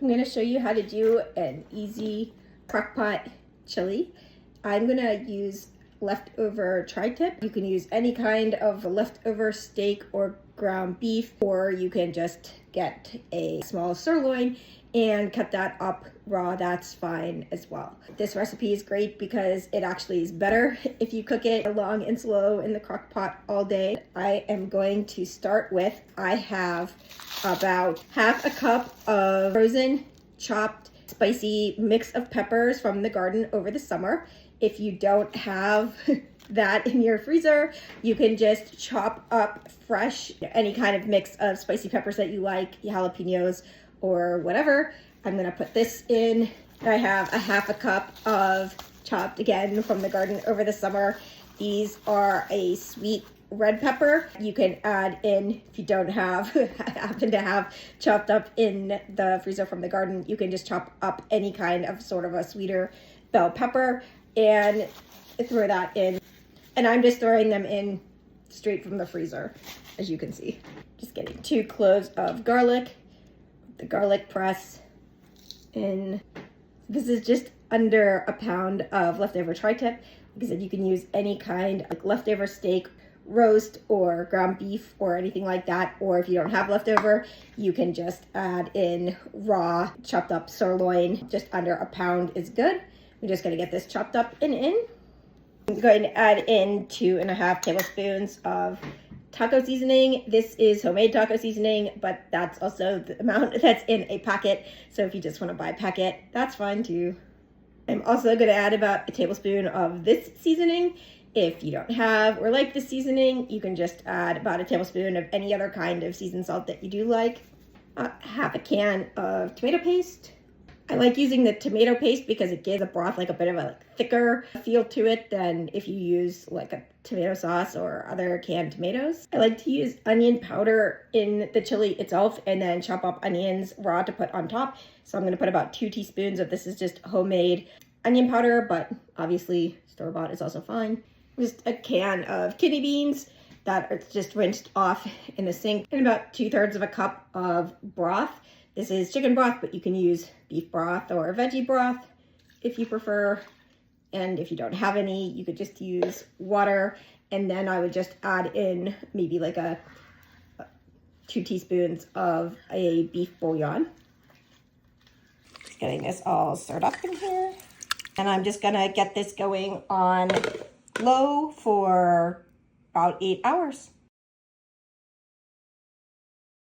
I'm going to show you how to do an easy crockpot chili. I'm going to use leftover tri-tip. You can use any kind of leftover steak or ground beef, or you can just get a small sirloin and cut that up raw. That's fine as well. This recipe is great because it actually is better if you cook it long and slow in the crock pot all day. I am going to start with, I have about half a cup of frozen chopped spicy mix of peppers from the garden over the summer. If you don't have that in your freezer, you can just chop up fresh any kind of mix of spicy peppers that you like, jalapenos or whatever. I'm gonna put this in. I have a half a cup of chopped, again, from the garden over the summer. These are a sweet red pepper. You can add in, if you don't have happen to have chopped up in the freezer from the garden, you can just chop up any kind of sort of a sweeter bell pepper and throw that in. And I'm just throwing them in straight from the freezer, as you can see. Just getting 2 cloves of garlic, the garlic press in. This is just under a pound of leftover tri-tip. Like I said, you can use any kind of leftover steak, roast, or ground beef, or anything like that. Or if you don't have leftover, you can just add in raw chopped up sirloin. Just under a pound is good. I'm just gonna get this chopped up and in. I'm going to add in 2.5 tablespoons of taco seasoning. This is homemade taco seasoning, but that's also the amount that's in a packet. So if you just want to buy a packet, that's fine too. I'm also going to add about a tablespoon of this seasoning. If you don't have or like this seasoning, you can just add about a tablespoon of any other kind of seasoned salt that you do like. Half a can of tomato paste. I like using the tomato paste because it gives the broth like a bit of a thicker feel to it than if you use like a tomato sauce or other canned tomatoes. I like to use onion powder in the chili itself and then chop up onions raw to put on top. So I'm going to put about 2 teaspoons of this. Is just homemade onion powder, but obviously store-bought is also fine. Just a can of kidney beans that are just rinsed off in the sink, and about 2/3 of a cup of broth. This is chicken broth, but you can use beef broth or veggie broth if you prefer. And if you don't have any, you could just use water. And then I would just add in maybe like 2 teaspoons of a beef bouillon. Just getting this all stirred up in here. And I'm just gonna get this going on low for about 8 hours.